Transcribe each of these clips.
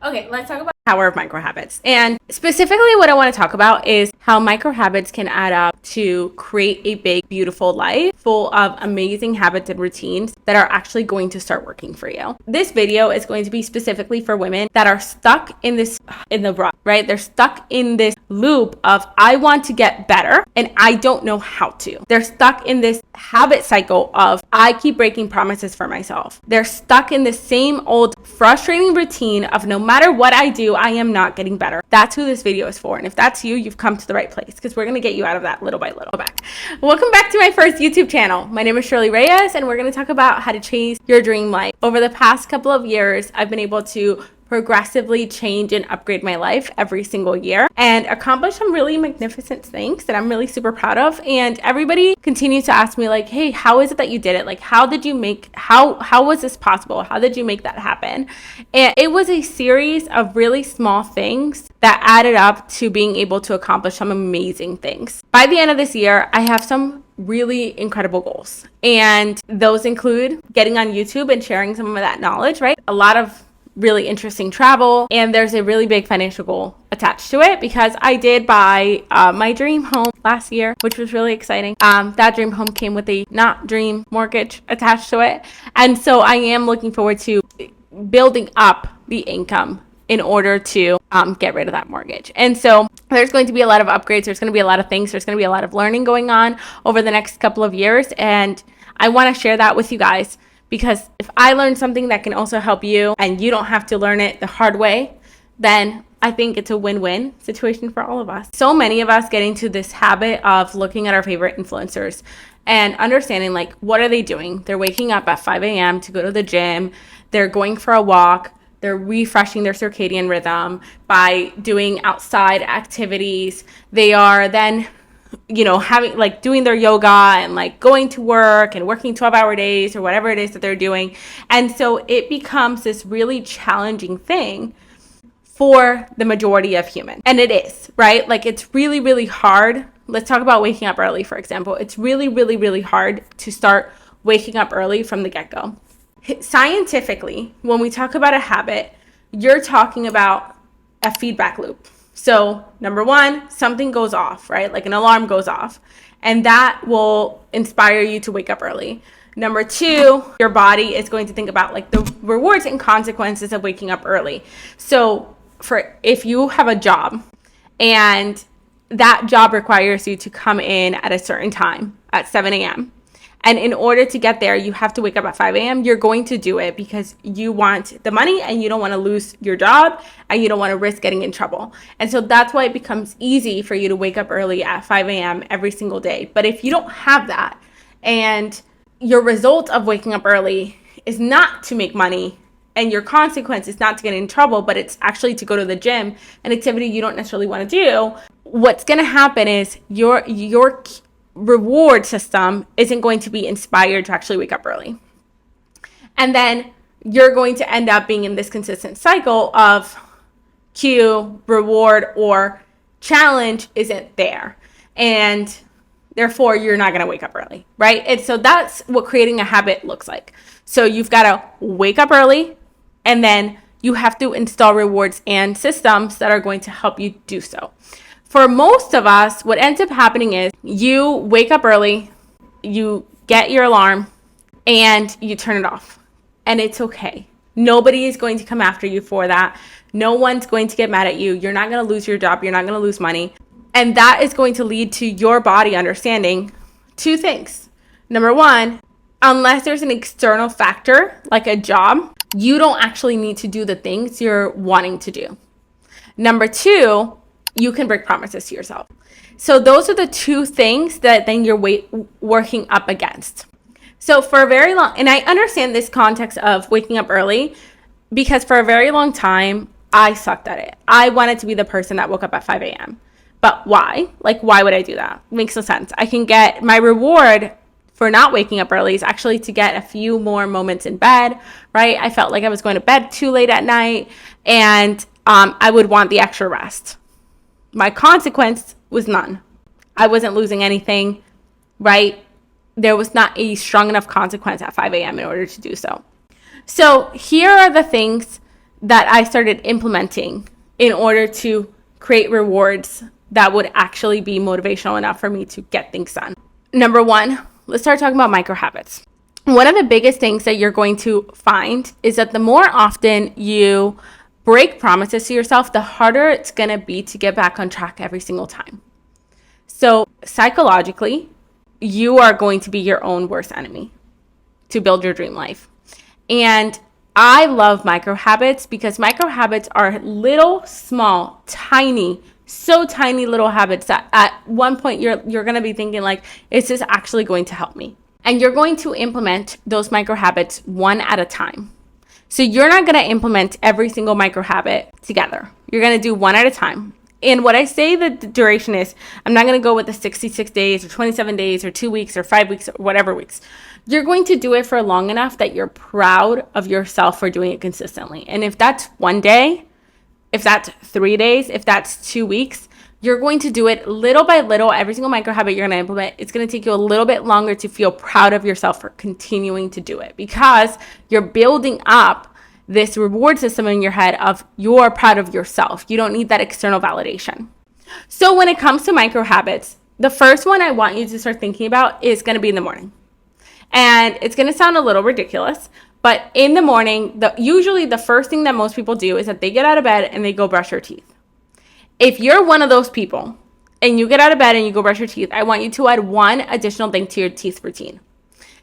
Okay, let's talk about the power of microhabits. And specifically what I want to talk about is how microhabits can add up to create a big, beautiful life full of amazing habits and routines that are actually going to start working for you. This video is going to be specifically for women that are stuck in the rut, right? They're stuck in this loop of I want to get better and I don't know how to. They're stuck in this habit cycle of I keep breaking promises for myself. They're stuck in the same old frustrating routine of no matter what I do, I am not getting better. That's who this video is for. And if that's you, you've come to the right place because we're going to get you out of that little by little. Welcome back to my first YouTube channel. My name is Shirley Reyes and we're going to talk about how to chase your dream life. Over the past couple of years, I've been able to progressively change and upgrade my life every single year and accomplish some really magnificent things that I'm really super proud of. And everybody continues to ask me like, hey, how is it that you did it? Like, how was this possible? How did you make that happen? And it was a series of really small things that added up to being able to accomplish some amazing things. By the end of this year, I have some really incredible goals. And those include getting on YouTube and sharing some of that knowledge, right? A lot of really interesting travel, and there's a really big financial goal attached to it because I did buy my dream home last year, which was really exciting. That dream home came with a not dream mortgage attached to it, and so I am looking forward to building up the income in order to get rid of that mortgage. And so there's going to be a lot of upgrades, there's going to be a lot of things, there's going to be a lot of learning going on over the next couple of years, and I want to share that with you guys. Because if I learn something that can also help you and you don't have to learn it the hard way, then I think it's a win-win situation for all of us. So many of us get into this habit of looking at our favorite influencers and understanding like, what are they doing? They're waking up at 5 a.m. to go to the gym. They're going for a walk. They're refreshing their circadian rhythm by doing outside activities. They are then having like doing their yoga and like going to work and working 12-hour days or whatever it is that they're doing. And so it becomes this really challenging thing for the majority of humans. And it is, right? Like it's really, really hard. Let's talk about waking up early, for example. It's really, really, really hard to start waking up early from the get-go. Scientifically, when we talk about a habit, you're talking about a feedback loop. So number one, something goes off, right? Like an alarm goes off, and that will inspire you to wake up early. Number two, your body is going to think about like the rewards and consequences of waking up early. So if you have a job and that job requires you to come in at a certain time at 7 a.m., and in order to get there, you have to wake up at 5 a.m. You're going to do it because you want the money and you don't want to lose your job and you don't want to risk getting in trouble. And so that's why it becomes easy for you to wake up early at 5 a.m. every single day. But if you don't have that and your result of waking up early is not to make money and your consequence is not to get in trouble, but it's actually to go to the gym, an activity you don't necessarily want to do, what's going to happen is your reward system isn't going to be inspired to actually wake up early. And then you're going to end up being in this consistent cycle of cue, reward, or challenge isn't there. And therefore, you're not going to wake up early, right? And so that's what creating a habit looks like. So you've got to wake up early, and then you have to install rewards and systems that are going to help you do so. For most of us, what ends up happening is you wake up early, you get your alarm, and you turn it off. And it's okay. Nobody is going to come after you for that. No one's going to get mad at you. You're not going to lose your job. You're not going to lose money. And that is going to lead to your body understanding two things. Number one, unless there's an external factor like a job, you don't actually need to do the things you're wanting to do. Number two, you can break promises to yourself. So those are the two things that then you're working up against. So for a very long, and I understand this context of waking up early because for a very long time, I sucked at it. I wanted to be the person that woke up at 5 a.m. But why? Like, why would I do that? It makes no sense. I can get my reward for not waking up early is actually to get a few more moments in bed, right? I felt like I was going to bed too late at night and I would want the extra rest. My consequence was none. I wasn't losing anything, right? There was not a strong enough consequence at 5 a.m. in order to do so. So here are the things that I started implementing in order to create rewards that would actually be motivational enough for me to get things done. Number one, let's start talking about micro habits. One of the biggest things that you're going to find is that the more often you break promises to yourself, the harder it's going to be to get back on track every single time. So psychologically, you are going to be your own worst enemy to build your dream life. And I love micro habits because micro habits are little, small, tiny, so tiny little habits that at one point you're going to be thinking like, is this actually going to help me? And you're going to implement those micro habits one at a time. So you're not going to implement every single micro habit together. You're going to do one at a time. And what I say that the duration is, I'm not going to go with the 66 days or 27 days or 2 weeks or 5 weeks or whatever weeks. You're going to do it for long enough that you're proud of yourself for doing it consistently. And if that's 1 day, if that's 3 days, if that's 2 weeks, you're going to do it little by little. Every single micro habit you're going to implement, it's going to take you a little bit longer to feel proud of yourself for continuing to do it because you're building up this reward system in your head of you're proud of yourself. You don't need that external validation. So when it comes to micro habits, the first one I want you to start thinking about is going to be in the morning. And it's going to sound a little ridiculous, but in the morning, usually the first thing that most people do is that they get out of bed and they go brush their teeth. If you're one of those people and you get out of bed and you go brush your teeth, I want you to add one additional thing to your teeth routine.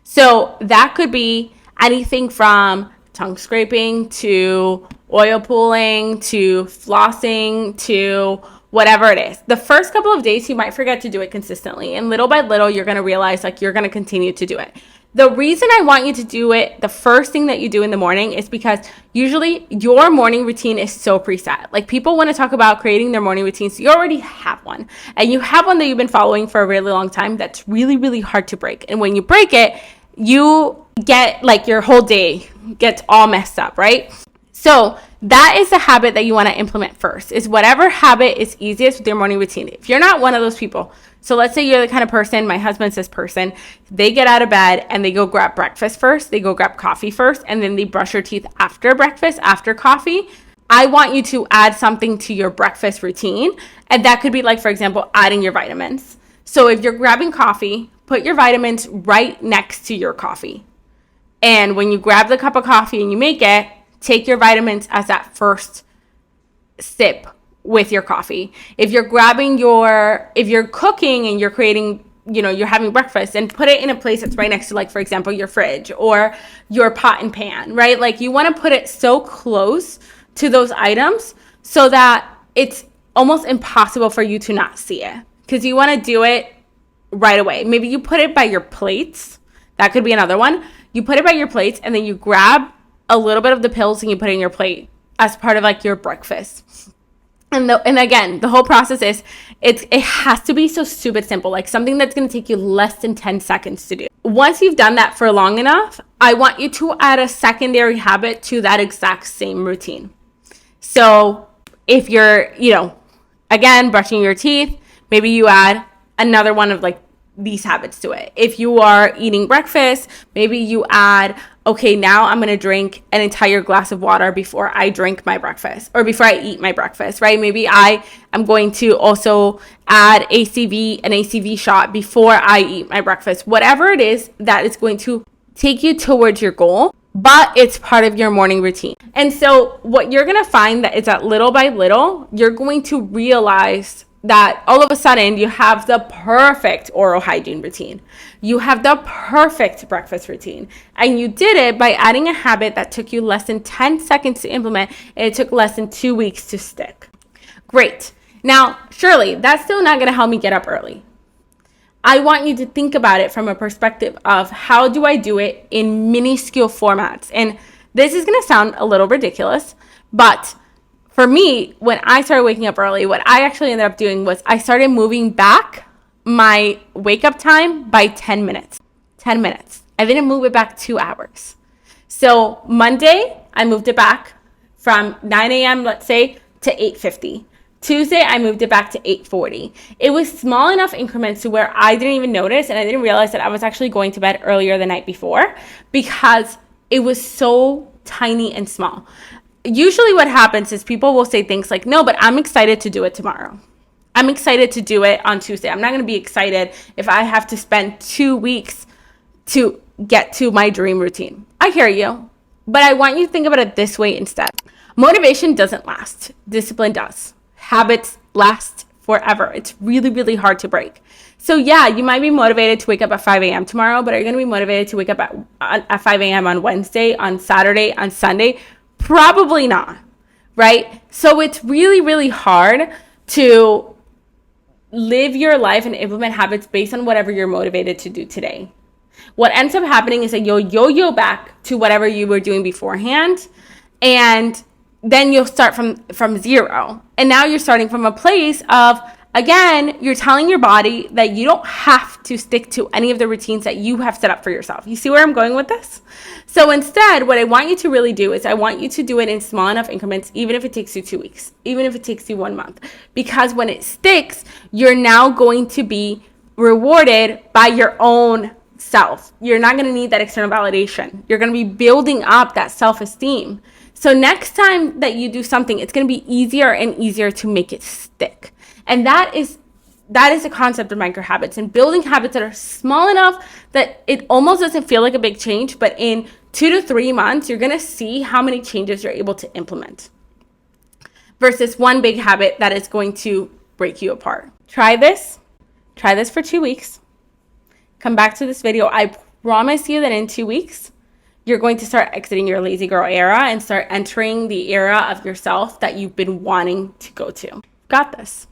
So that could be anything from tongue scraping to oil pulling to flossing to whatever it is. The first couple of days, you might forget to do it consistently. And little by little, you're going to realize like you're going to continue to do it. The reason I want you to do it, the first thing that you do in the morning is because usually your morning routine is so preset. Like people want to talk about creating their morning routines. So you already have one and you have one that you've been following for a really long time. That's really, really hard to break. And when you break it, you get like your whole day gets all messed up, right? So that is the habit that you want to implement first, is whatever habit is easiest with your morning routine. If you're not one of those people, so let's say you're the kind of person, my husband's this person, they get out of bed and they go grab breakfast first, they go grab coffee first, and then they brush their teeth after breakfast, after coffee. I want you to add something to your breakfast routine. And that could be like, for example, adding your vitamins. So if you're grabbing coffee, put your vitamins right next to your coffee. And when you grab the cup of coffee and you make it, take your vitamins as that first sip with your coffee. If you're cooking and you're creating, you're having breakfast, and put it in a place that's right next to, like, for example, your fridge or your pot and pan, right? Like you want to put it so close to those items so that it's almost impossible for you to not see it, because you want to do it right away. Maybe you put it by your plates. That could be another one. You put it by your plates and then you grab a little bit of the pills and you put it in your plate as part of like your breakfast. And again, the whole process is it has to be so stupid simple, like something that's going to take you less than 10 seconds to do. Once you've done that for long enough, I want you to add a secondary habit to that exact same routine. So if you're, again, brushing your teeth, maybe you add another one of like these habits to it. If you are eating breakfast, maybe you add, okay, now I'm going to drink an entire glass of water before I drink my breakfast or before I eat my breakfast, right? Maybe I am going to also add an ACV shot before I eat my breakfast. Whatever it is that is going to take you towards your goal, but it's part of your morning routine. And so what you're going to find that is that little by little, you're going to realize that all of a sudden you have the perfect oral hygiene routine. You have the perfect breakfast routine. And you did it by adding a habit that took you less than 10 seconds to implement, and it took less than 2 weeks to stick. Great. Now, surely that's still not going to help me get up early. I want you to think about it from a perspective of how do I do it in minuscule formats. And this is going to sound a little ridiculous, but for me, when I started waking up early, what I actually ended up doing was I started moving back my wake up time by 10 minutes. 10 minutes. I didn't move it back 2 hours. So Monday, I moved it back from 9 a.m., let's say, to 8:50. Tuesday, I moved it back to 8:40. It was small enough increments to where I didn't even notice, and I didn't realize that I was actually going to bed earlier the night before because it was so tiny and small. usually what happens is people will say things like, no, but I'm excited to do it tomorrow. I'm excited to do it on Tuesday. I'm not going to be excited if I have to spend 2 weeks to get to my dream routine. I hear you, but I want you to think about it this way instead. Motivation doesn't last. Discipline does. Habits last forever. It's really, really hard to break. So yeah, you might be motivated to wake up at 5 a.m. tomorrow, but are you going to be motivated to wake up at 5 a.m. on Wednesday, on Saturday, on Sunday? Probably not, right? So it's really, really hard to live your life and implement habits based on whatever you're motivated to do today. What ends up happening is that you'll yo-yo back to whatever you were doing beforehand, and then you'll start from zero. And now you're starting from a place of, again, you're telling your body that you don't have to stick to any of the routines that you have set up for yourself. You see where I'm going with this? So instead, what I want you to really do is I want you to do it in small enough increments, even if it takes you 2 weeks, even if it takes you 1 month. Because when it sticks, you're now going to be rewarded by your own self. You're not going to need that external validation. You're going to be building up that self-esteem. So next time that you do something, it's going to be easier and easier to make it stick. And that is the concept of micro habits, and building habits that are small enough that it almost doesn't feel like a big change, but in 2 to 3 months, you're going to see how many changes you're able to implement versus one big habit that is going to break you apart. Try this for 2 weeks. Come back to this video. I promise you that in 2 weeks, you're going to start exiting your lazy girl era and start entering the era of yourself that you've been wanting to go to. Got this.